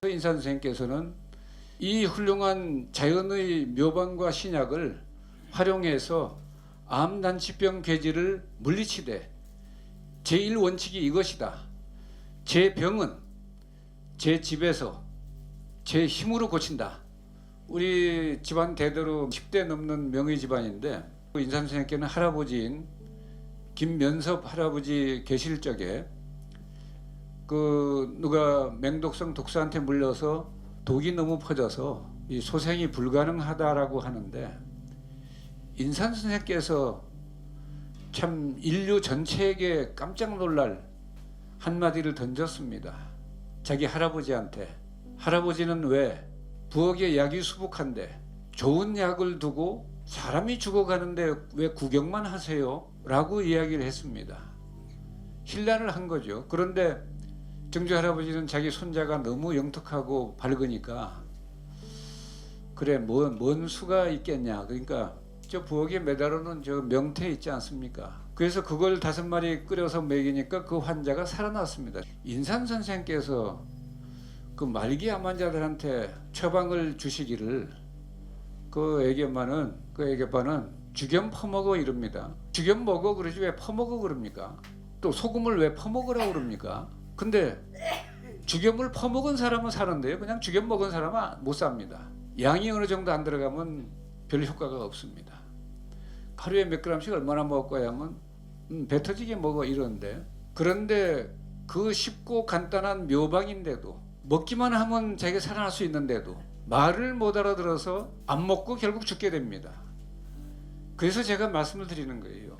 인산 선생께서는 이 훌륭한 자연의 묘방과 신약을 활용해서 암난치병 괴질을 물리치되 제1원칙이 이것이다. 제 병은 제 집에서 제 힘으로 고친다. 우리 집안 대대로 10대 넘는 명의 집안인데 인산 선생께는 할아버지인 김면섭 할아버지 계실 적에 누가 맹독성 독사한테 물려서 독이 너무 퍼져서 이 소생이 불가능하다라고 하는데 인산 선생께서 참 인류 전체에게 깜짝 놀랄 한마디를 던졌습니다. 자기 할아버지한테. 할아버지는 왜 부엌에 약이 수북한데 좋은 약을 두고 사람이 죽어가는데 왜 구경만 하세요? 라고 이야기를 했습니다. 힐난을 한 거죠. 그런데 정주 할아버지는 자기 손자가 너무 영특하고 밝으니까 그래 뭔 수가 있겠냐. 그러니까 저 부엌에 매달아 놓은 저 명태 있지 않습니까? 그래서 그걸 5마리 끓여서 먹이니까 그 환자가 살아났습니다. 인산 선생께서 그 말기 암 환자들한테 처방을 주시기를 그 애견반은 죽염 퍼먹어 이럽니다. 죽염 먹어 그러지 왜 퍼먹어 그럽니까? 또 소금을 왜 퍼먹으라고 그럽니까? 근데 죽염을 퍼먹은 사람은 사는데요. 그냥 죽염 먹은 사람은 못 삽니다. 양이 어느 정도 안 들어가면 별 효과가 없습니다. 하루에 몇 그램씩 얼마나 먹을 거야 하면 배 터지게 먹어 이러는데, 그런데 그 쉽고 간단한 묘방인데도 먹기만 하면 자기가 살아날 수 있는데도 말을 못 알아들어서 안 먹고 결국 죽게 됩니다. 그래서 제가 말씀을 드리는 거예요.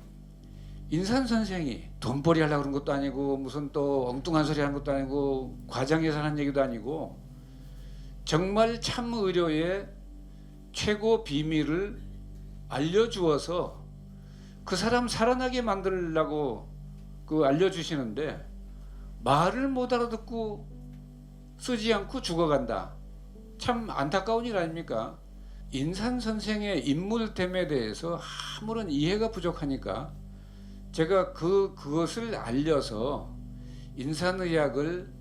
인산 선생이 돈벌이 하려고 그런 것도 아니고 무슨 또 엉뚱한 소리 하는 것도 아니고 과장해서 하는 얘기도 아니고 정말 참 의료의 최고 비밀을 알려주어서 그 사람 살아나게 만들려고 알려주시는데 말을 못 알아듣고 쓰지 않고 죽어간다. 참 안타까운 일 아닙니까? 인산 선생의 인물됨에 대해서 아무런 이해가 부족하니까 제가 그것을 알려서 인산의학을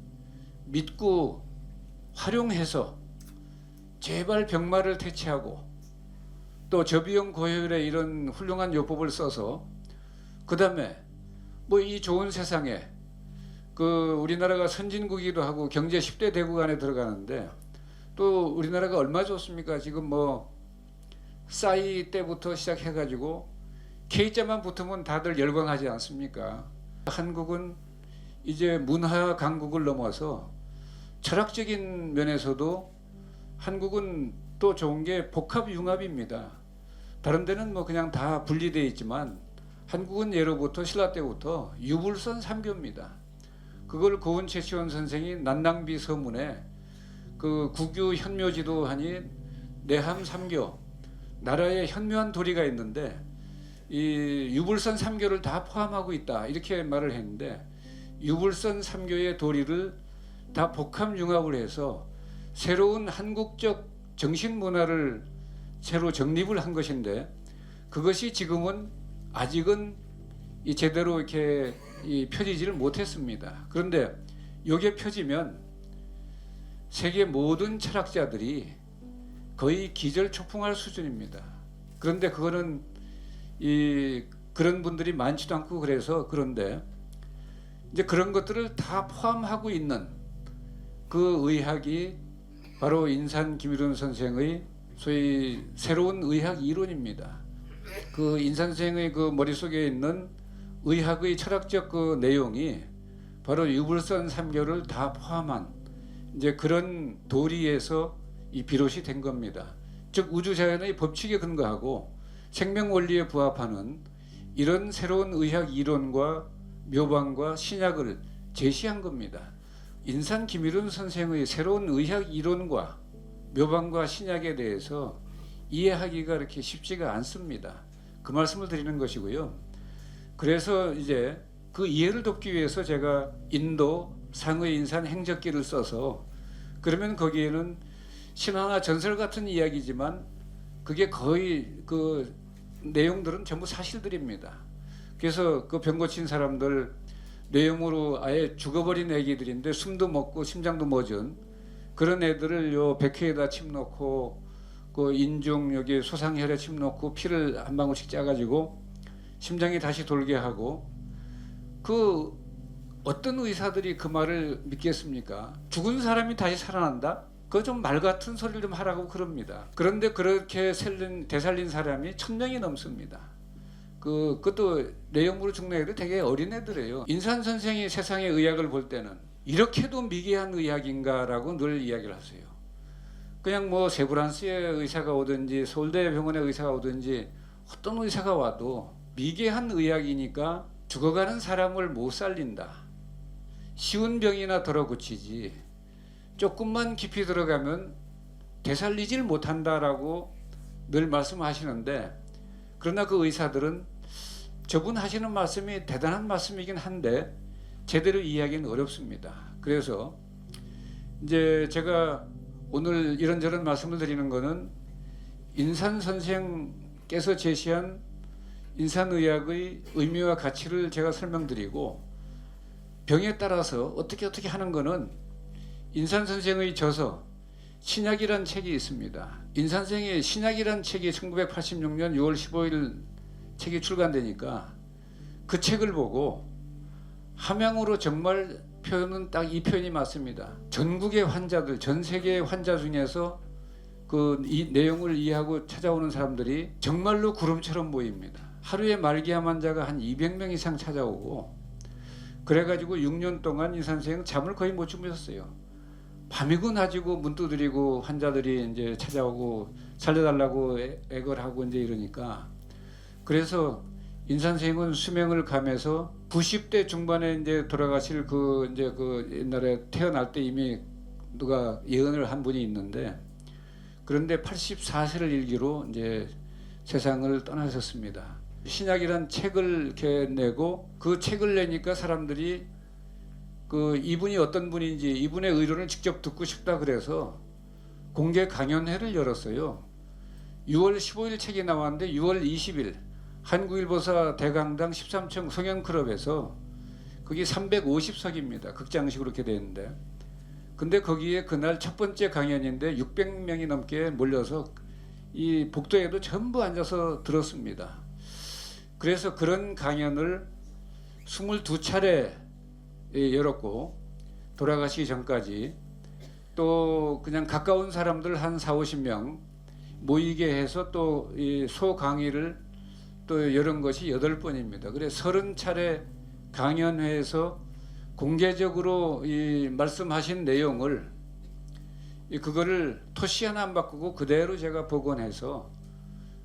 믿고 활용해서 제발 병마를 퇴치하고 또 저비용 고혈의 이런 훌륭한 요법을 써서 그 다음에 이 좋은 세상에 우리나라가 선진국이기도 하고 경제 10대 대국 안에 들어가는데 또 우리나라가 얼마 좋습니까? 지금 싸이 때부터 시작해가지고 K자만 붙으면 다들 열광하지 않습니까? 한국은 이제 문화 강국을 넘어서 철학적인 면에서도 한국은 또 좋은 게 복합융합입니다. 다른 데는 그냥 다 분리되어 있지만 한국은 예로부터 신라 때부터 유불선 3교입니다. 그걸 고은 최치원 선생이 난낭비 서문에 국유 현묘지도 하니 내함 3교 나라에 현묘한 도리가 있는데 이 유불선 3교를 다 포함하고 있다 이렇게 말을 했는데 유불선 3교의 도리를 다 복합융합을 해서 새로운 한국적 정신문화를 새로 정립을 한 것인데 그것이 지금은 아직은 제대로 이렇게 펴지지를 못했습니다. 그런데 이게 펴지면 세계 모든 철학자들이 거의 기절초풍할 수준입니다. 그런데 그거는 그런 분들이 많지도 않고 그래서 그런데 이제 그런 것들을 다 포함하고 있는 그 의학이 바로 인산 김일훈 선생의 소위 새로운 의학 이론입니다. 인산 선생의 머릿속에 있는 의학의 철학적 내용이 바로 유불선 3교를 다 포함한 이제 그런 도리에서 비롯이 된 겁니다. 즉 우주자연의 법칙에 근거하고 생명 원리에 부합하는 이런 새로운 의학 이론과 묘방과 신약을 제시한 겁니다. 인산 김일훈 선생의 새로운 의학 이론과 묘방과 신약에 대해서 이해하기가 그렇게 쉽지가 않습니다. 그 말씀을 드리는 것이고요. 그래서 이제 그 이해를 돕기 위해서 제가 인도 상의 인산 행적기를 써서 그러면 거기에는 신화나 전설 같은 이야기지만 그게 거의 내용들은 전부 사실들입니다. 그래서 병 고친 사람들 내용으로 아예 죽어버린 애기들인데 숨도 먹고 심장도 멎은 그런 애들을 요 백회에다 침 넣고 그 인중 여기 소상혈에 침 넣고 피를 한 방울씩 짜가지고 심장이 다시 돌게 하고 그 어떤 의사들이 그 말을 믿겠습니까? 죽은 사람이 다시 살아난다? 그거 좀 말 같은 소리를 좀 하라고 그럽니다. 그런데 그렇게 되살린 사람이 1000명이 넘습니다. 그것도 내용으로 죽는 애들 되게 어린 애들이에요. 인산 선생이 세상의 의학을 볼 때는 이렇게도 미개한 의학인가라고 늘 이야기를 하세요. 그냥 뭐 세브란스의 의사가 오든지 서울대 병원의 의사가 오든지 어떤 의사가 와도 미개한 의학이니까 죽어가는 사람을 못 살린다. 쉬운 병이나 덜어 고치지 조금만 깊이 들어가면 되살리질 못한다라고 늘 말씀하시는데, 그러나 그 의사들은 저분 하시는 말씀이 대단한 말씀이긴 한데 제대로 이해하기는 어렵습니다. 그래서 이제 제가 오늘 이런저런 말씀을 드리는 것은 인산 선생께서 제시한 인산의학의 의미와 가치를 제가 설명드리고, 병에 따라서 어떻게 하는 것은 인산 선생의 저서 신약이란 책이 있습니다. 인산 선생의 신약이란 책이 1986년 6월 15일 책이 출간되니까 그 책을 보고 함양으로 정말 표현은 딱 이 표현이 맞습니다. 전국의 환자들, 전 세계의 환자 중에서 이 내용을 이해하고 찾아오는 사람들이 정말로 구름처럼 모입니다. 하루에 말기암 환자가 한 200명 이상 찾아오고, 그래가지고 6년 동안 이 선생은 잠을 거의 못 주무셨어요. 밤이고 낮이고 문 두드리고 환자들이 이제 찾아오고 살려달라고 애걸하고 이제 이러니까, 그래서 인 선생은 수명을 감해서 90대 중반에 이제 돌아가실 그 옛날에 태어날 때 이미 누가 예언을 한 분이 있는데, 그런데 84세를 일기로 이제 세상을 떠나셨습니다. 신약이란 책을 이렇게 내고 그 책을 내니까 사람들이 이분이 어떤 분인지 이분의 의론을 직접 듣고 싶다 그래서 공개 강연회를 열었어요. 6월 15일 책이 나왔는데 6월 20일 한국일보사 대강당 13층 성현클럽에서 거기 350석입니다. 극장식으로 이렇게 돼 있는데, 근데 거기에 그날 첫 번째 강연인데 600명이 넘게 몰려서 이 복도에도 전부 앉아서 들었습니다. 그래서 그런 강연을 22차례 열었고, 돌아가시기 전까지 또 그냥 가까운 사람들 한 40-50명 모이게 해서 또 이 소강의를 또 열은 것이 8번입니다. 그래서 30차례 강연회에서 공개적으로 이 말씀하신 내용을 그거를 토시 하나 안 바꾸고 그대로 제가 복원해서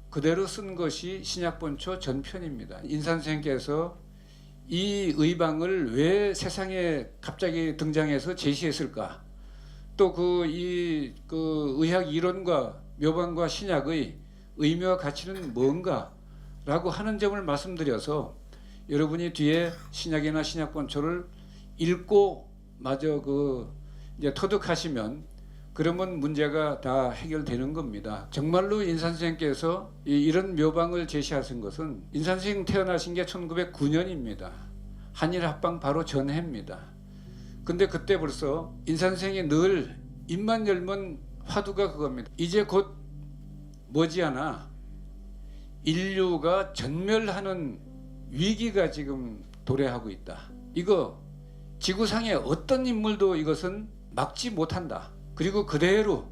그대로 쓴 것이 신약본초 전편입니다. 인산선생께서 이 의방을 왜 세상에 갑자기 등장해서 제시했을까? 또 그 의학 이론과 묘방과 신약의 의미와 가치는 뭔가? 라고 하는 점을 말씀드려서 여러분이 뒤에 신약이나 신약본초를 읽고 마저 이제 터득하시면 그러면 문제가 다 해결되는 겁니다. 정말로 인산선생께서 이런 묘방을 제시하신 것은 인산선생 태어나신 게 1909년입니다. 한일 합방 바로 전해입니다. 근데 그때 벌써 인산선생이 늘 입만 열면 화두가 그겁니다. 이제 곧 머지않아 인류가 전멸하는 위기가 지금 도래하고 있다. 이거 지구상의 어떤 인물도 이것은 막지 못한다. 그리고 그대로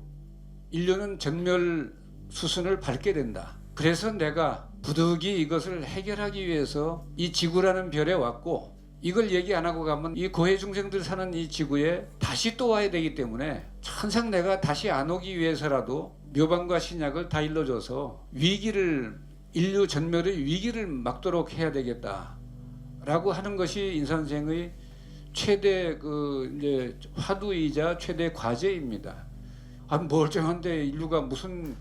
인류는 전멸 수순을 밟게 된다. 그래서 내가 부득이 이것을 해결하기 위해서 이 지구라는 별에 왔고, 이걸 얘기 안 하고 가면 이 고해 중생들 사는 이 지구에 다시 또 와야 되기 때문에 항상 내가 다시 안 오기 위해서라도 묘방과 신약을 다 일러줘서 인류 전멸의 위기를 막도록 해야 되겠다라고 하는 것이 인산선생의 최대 이제 화두이자 최대 과제입니다. 멀쩡한데 인류가 무슨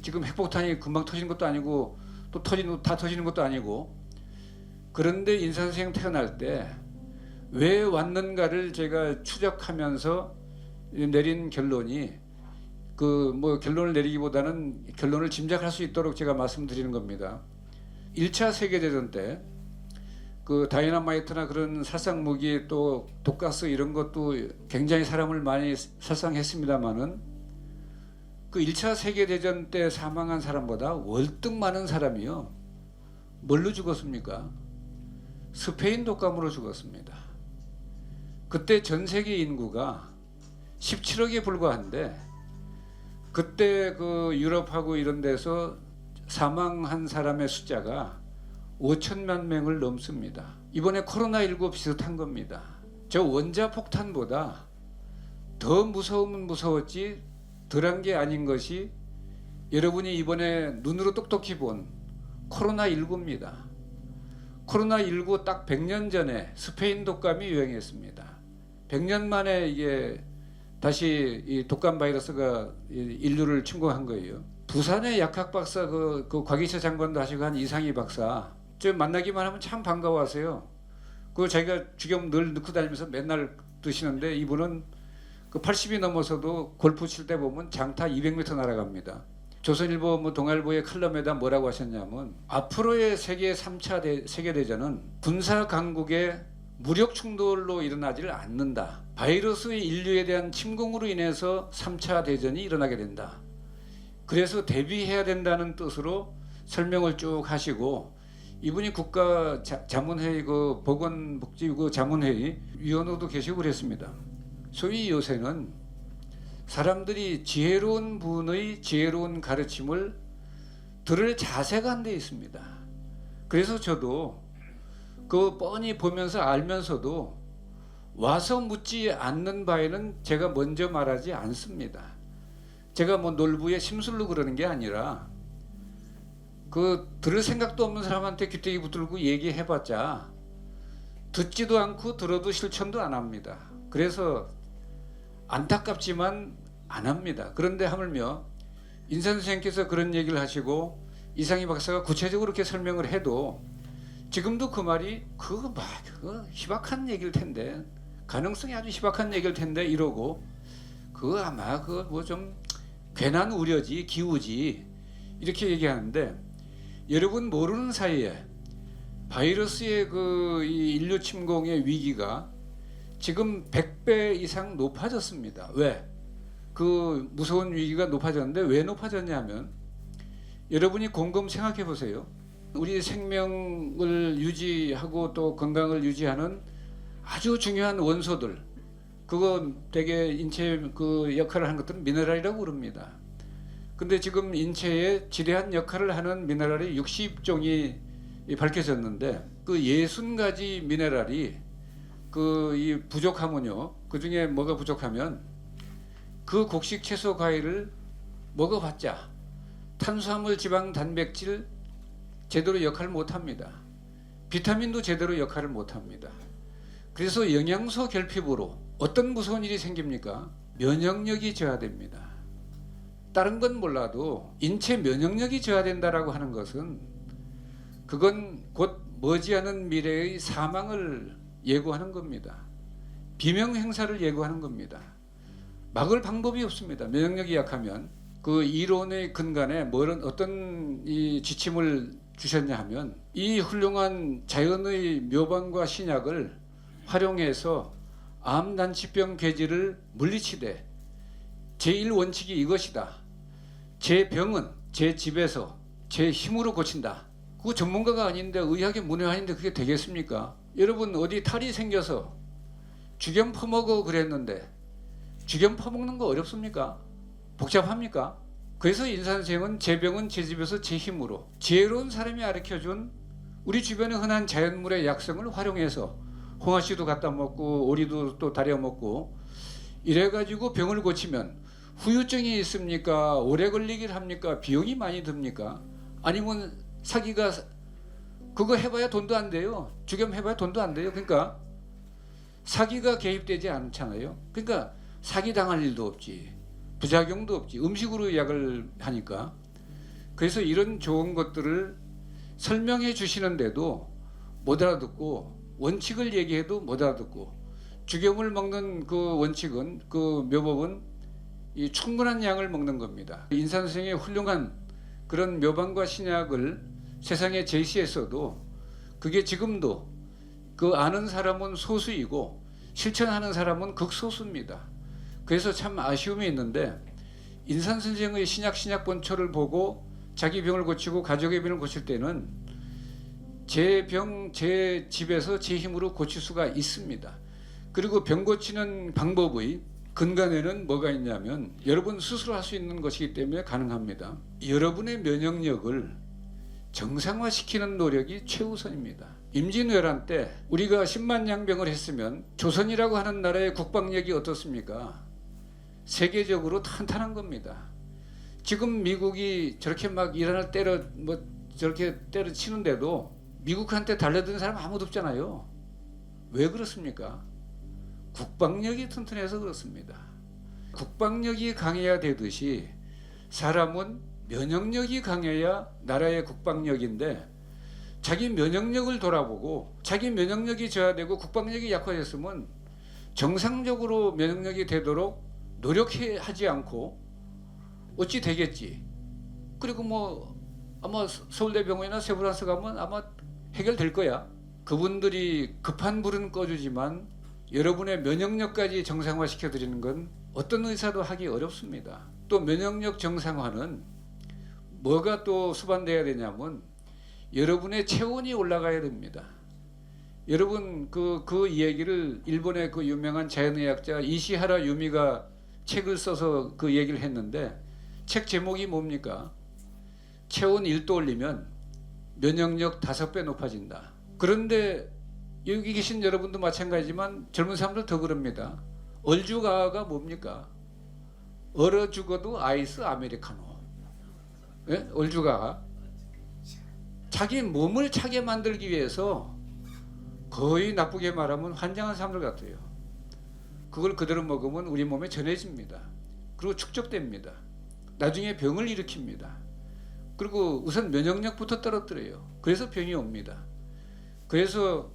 지금 핵폭탄이 금방 터진 것도 아니고 또 다 터지는 것도 아니고, 그런데 인산선생 태어날 때 왜 왔는가를 제가 추적하면서 내린 결론이 결론을 내리기보다는 결론을 짐작할 수 있도록 제가 말씀드리는 겁니다. 1차 세계대전 때 그 다이너마이트나 그런 살상 무기 또 독가스 이런 것도 굉장히 사람을 많이 살상했습니다만은 그 1차 세계 대전 때 사망한 사람보다 월등 많은 사람이요. 뭘로 죽었습니까? 스페인 독감으로 죽었습니다. 그때 전 세계 인구가 17억에 불과한데 그때 그 유럽하고 이런 데서 사망한 사람의 숫자가 5천만 명을 넘습니다. 이번에 코로나19 비슷한 겁니다. 저 원자 폭탄보다 더 무서우면 무서웠지 덜한 게 아닌 것이 여러분이 이번에 눈으로 똑똑히 본 코로나19입니다. 코로나19 딱 100년 전에 스페인 독감이 유행했습니다. 100년 만에 이게 다시 이 독감 바이러스가 인류를 침공한 거예요. 부산의 약학 박사 그 곽이철 장관도 하시고 한 이상희 박사 저 만나기만 하면 참 반가워하세요. 그 자기가 주겸 늘 넣고 다니면서 맨날 드시는데 이분은 그 80이 넘어서도 골프 칠 때 보면 장타 200m 날아갑니다. 조선일보 뭐 동아일보의 칼럼에다 뭐라고 하셨냐면 앞으로의 세계 3차 세계대전은 군사 강국의 무력 충돌로 일어나지를 않는다. 바이러스의 인류에 대한 침공으로 인해서 3차 대전이 일어나게 된다. 그래서 대비해야 된다는 뜻으로 설명을 쭉 하시고 이분이 국가 자문회의 그 보건복지부 자문회의 위원으로도 계시고 그랬습니다. 소위 요새는 사람들이 지혜로운 분의 지혜로운 가르침을 들을 자세가 안 돼 있습니다. 그래서 저도 그 뻔히 보면서 알면서도 와서 묻지 않는 바에는 제가 먼저 말하지 않습니다. 제가 뭐 놀부에 심술로 그러는 게 아니라 그 들을 생각도 없는 사람한테 귀때기 붙들고 얘기해봤자 듣지도 않고 들어도 실천도 안 합니다. 그래서 안타깝지만 안 합니다. 그런데 하물며 인산 선생님께서 그런 얘기를 하시고 이상희 박사가 구체적으로 그렇게 설명을 해도 지금도 그 말이 그거 희박한 얘기일 텐데 가능성이 아주 희박한 얘기일 텐데 이러고 그거 아마 그거 뭐 좀 괜한 우려지 기우지 이렇게 얘기하는데 여러분 모르는 사이에 바이러스의 그 이 인류 침공의 위기가 지금 100배 이상 높아졌습니다. 왜? 그 무서운 위기가 높아졌는데 왜 높아졌냐면 여러분이 곰곰 생각해 보세요. 우리 생명을 유지하고 또 건강을 유지하는 아주 중요한 원소들 그거 되게 인체 그 역할을 하는 것들은 미네랄이라고 그럽니다. 근데 지금 인체에 지대한 역할을 하는 미네랄이 60종이 밝혀졌는데 그 60가지 미네랄이 그 이 부족하면요. 그 중에 뭐가 부족하면 그 곡식 채소 과일을 먹어봤자 탄수화물, 지방, 단백질 제대로 역할을 못합니다. 비타민도 제대로 역할을 못합니다. 그래서 영양소 결핍으로 어떤 무서운 일이 생깁니까? 면역력이 저하됩니다. 다른 건 몰라도 인체 면역력이 저하된다라고 하는 것은 그건 곧 머지않은 미래의 사망을 예고하는 겁니다. 비명 행사를 예고하는 겁니다. 막을 방법이 없습니다. 면역력이 약하면 그 이론의 근간에 어떤 이 지침을 주셨냐 하면 이 훌륭한 자연의 묘방과 신약을 활용해서 암 난치병 괴질을 물리치되 제1원칙이 이것이다. 제 병은 제 집에서 제 힘으로 고친다. 그거 전문가가 아닌데 의학의 문외한인데 그게 되겠습니까? 여러분 어디 탈이 생겨서 주겸 퍼먹어 그랬는데 주겸 퍼먹는 거 어렵습니까? 복잡합니까? 그래서 인산생은 제 병은 제 집에서 제 힘으로 지혜로운 사람이 가르쳐준 우리 주변의 흔한 자연물의 약성을 활용해서 홍화씨도 갖다 먹고 오리도 또 다려 먹고 이래가지고 병을 고치면 후유증이 있습니까? 오래 걸리길 합니까? 비용이 많이 듭니까? 아니면 사기가 그거 해봐야 돈도 안 돼요. 주겸 해봐야 돈도 안 돼요. 그러니까 사기가 개입되지 않잖아요. 그러니까 사기 당할 일도 없지. 부작용도 없지. 음식으로 약을 하니까. 그래서 이런 좋은 것들을 설명해 주시는데도 못 알아듣고 원칙을 얘기해도 못 알아듣고 주겸을 먹는 그 원칙은 그 묘법은 이 충분한 양을 먹는 겁니다. 인산 선생의 훌륭한 그런 묘방과 신약을 세상에 제시했어도 그게 지금도 그 아는 사람은 소수이고 실천하는 사람은 극소수입니다. 그래서 참 아쉬움이 있는데 인산 선생의 신약 본초를 보고 자기 병을 고치고 가족의 병을 고칠 때는 제 병, 제 집에서 제 힘으로 고칠 수가 있습니다. 그리고 병 고치는 방법의 근간에는 뭐가 있냐면 여러분 스스로 할 수 있는 것이기 때문에 가능합니다. 여러분의 면역력을 정상화시키는 노력이 최우선입니다. 임진왜란 때 우리가 10만 양병을 했으면 조선이라고 하는 나라의 국방력이 어떻습니까? 세계적으로 탄탄한 겁니다. 지금 미국이 저렇게 막 이란을 저렇게 때려치는데도 미국한테 달려드는 사람 아무도 없잖아요. 왜 그렇습니까? 국방력이 튼튼해서 그렇습니다. 국방력이 강해야 되듯이 사람은 면역력이 강해야 나라의 국방력인데 자기 면역력을 돌아보고 자기 면역력이 저하되고 국방력이 약화됐으면 정상적으로 면역력이 되도록 노력하지 않고 어찌 되겠지. 그리고 뭐 아마 서울대병원이나 세브란스 가면 아마 해결될 거야. 그분들이 급한 불은 꺼주지만 여러분의 면역력까지 정상화시켜 드리는 건 어떤 의사도 하기 어렵습니다. 또 면역력 정상화는 뭐가 또 수반돼야 되냐면 여러분의 체온이 올라가야 됩니다. 여러분 그 얘기를 일본의 그 유명한 자연의학자 이시하라 유미가 책을 써서 그 얘기를 했는데 책 제목이 뭡니까? 체온 1도 올리면 면역력 5배 높아진다. 그런데 여기 계신 여러분도 마찬가지지만 젊은 사람들 더 그럽니다. 얼죽아가 뭡니까? 얼어 죽어도 아이스 아메리카노. 예? 얼죽아가 자기 몸을 차게 만들기 위해서 거의 나쁘게 말하면 환장한 사람들 같아요. 그걸 그대로 먹으면 우리 몸에 전해집니다. 그리고 축적됩니다. 나중에 병을 일으킵니다. 그리고 우선 면역력부터 떨어뜨려요. 그래서 병이 옵니다. 그래서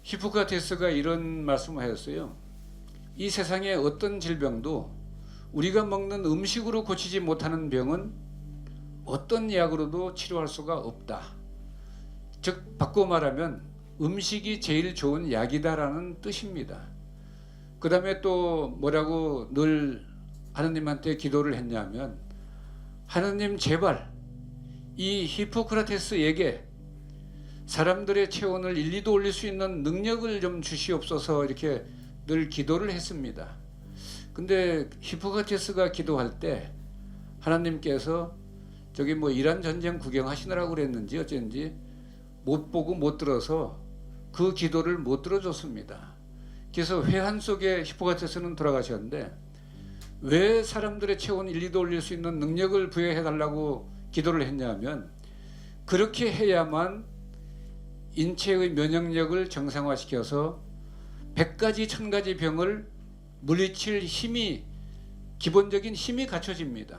히포크라테스가 이런 말씀을 하였어요. 이 세상의 어떤 질병도 우리가 먹는 음식으로 고치지 못하는 병은 어떤 약으로도 치료할 수가 없다. 즉 바꿔 말하면 음식이 제일 좋은 약이다라는 뜻입니다. 그 다음에 또 뭐라고 늘 하느님한테 기도를 했냐면 하느님 제발 이 히포크라테스에게 사람들의 체온을 1, 2도 올릴 수 있는 능력을 좀 주시옵소서 이렇게 늘 기도를 했습니다. 근데 히포크라테스가 기도할 때 하나님께서 저기 뭐 이란 전쟁 구경하시느라고 그랬는지 어쩐지 못 보고 못 들어서 그 기도를 못 들어줬습니다. 그래서 회한 속에 히포크라테스는 돌아가셨는데 왜 사람들의 체온 1, 2도 올릴 수 있는 능력을 부여해 달라고 기도를 했냐면 그렇게 해야만 인체의 면역력을 정상화시켜서 100가지 1000가지 병을 물리칠 힘이 기본적인 힘이 갖춰집니다.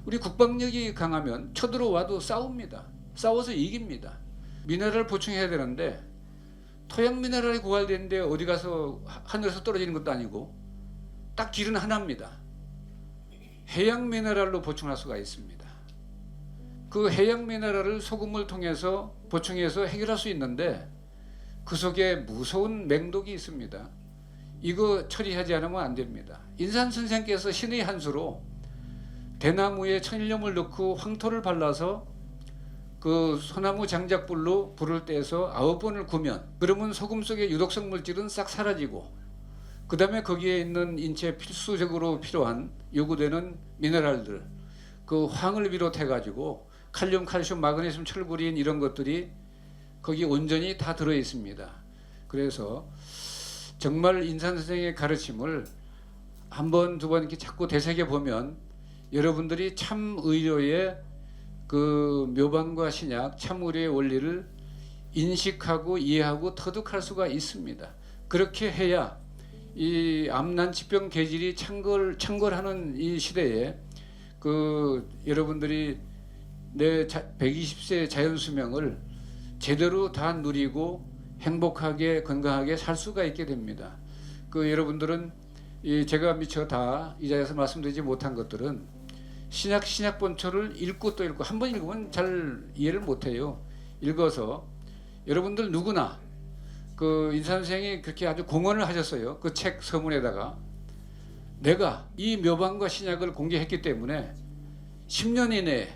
우리 국방력이 강하면 쳐들어와도 싸웁니다. 싸워서 이깁니다. 미네랄 보충해야 되는데 토양 미네랄이 고갈되는데 어디 가서 하늘에서 떨어지는 것도 아니고 딱 길은 하나입니다. 해양 미네랄로 보충할 수가 있습니다. 그 해양 미네랄을 소금을 통해서 보충해서 해결할 수 있는데 그 속에 무서운 맹독이 있습니다. 이거 처리하지 않으면 안 됩니다. 인산 선생께서 신의 한 수로 대나무에 천일염을 넣고 황토를 발라서 그 소나무 장작불로 불을 떼서 9번을 구면 그러면 소금 속의 유독성 물질은 싹 사라지고 그 다음에 거기에 있는 인체 필수적으로 필요한 요구되는 미네랄들 그 황을 비롯해 가지고 칼륨, 칼슘, 마그네슘, 철부린 이런 것들이 거기 온전히 다 들어 있습니다. 그래서 정말 인산 선생의 가르침을 한 번, 두 번 이렇게 자꾸 되새겨 보면 여러분들이 참 의료의 그 묘방과 신약, 참 의료의 원리를 인식하고 이해하고 터득할 수가 있습니다. 그렇게 해야 이 암난치병 계질이 창궐하는 이 시대에 그 여러분들이 내 120세 자연수명을 제대로 다 누리고 행복하게 건강하게 살 수가 있게 됩니다. 그 여러분들은 제가 미처 다 이 자리에서 말씀드리지 못한 것들은 신약 본초를 읽고 또 읽고 한 번 읽으면 잘 이해를 못해요. 읽어서 여러분들 누구나 그 인산 선생이 그렇게 아주 공언을 하셨어요. 그 책 서문에다가 내가 이 묘방과 신약을 공개했기 때문에 10년 이내에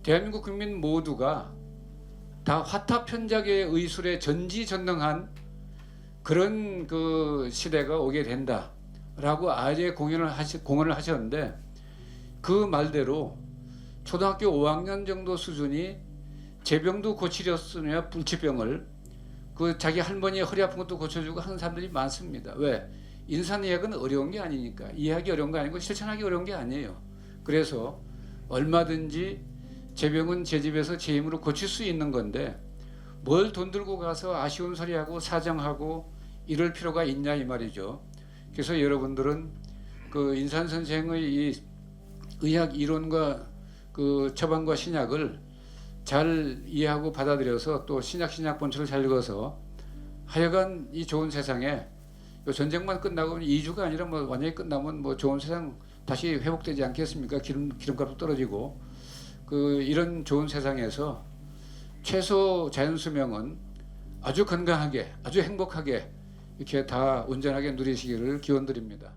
대한민국 국민 모두가 다 화타편작의 의술에 전지전능한 그런 그 시대가 오게 된다라고 아예 공언을 하셨는데 그 말대로 초등학교 5학년 정도 수준이 제병도 고치렸으냐 불치병을 그 자기 할머니 허리 아픈 것도 고쳐주고 하는 사람들이 많습니다. 왜? 인산의학은 어려운 게 아니니까. 이해하기 어려운 게 아니고 실천하기 어려운 게 아니에요. 그래서 얼마든지 제 병은 제 집에서 제 힘으로 고칠 수 있는 건데 뭘 돈 들고 가서 아쉬운 소리하고 사정하고 이럴 필요가 있냐 이 말이죠. 그래서 여러분들은 그 인산 선생의 이 의학 이론과 그 처방과 신약을 잘 이해하고 받아들여서 또 신약 본초를 잘 읽어서 하여간 이 좋은 세상에 전쟁만 끝나고 2주가 아니라 뭐 완전히 끝나면 뭐 좋은 세상 다시 회복되지 않겠습니까? 기름값도 떨어지고 그 이런 좋은 세상에서 최소 자연 수명은 아주 건강하게 아주 행복하게 이렇게 다 온전하게 누리시기를 기원드립니다.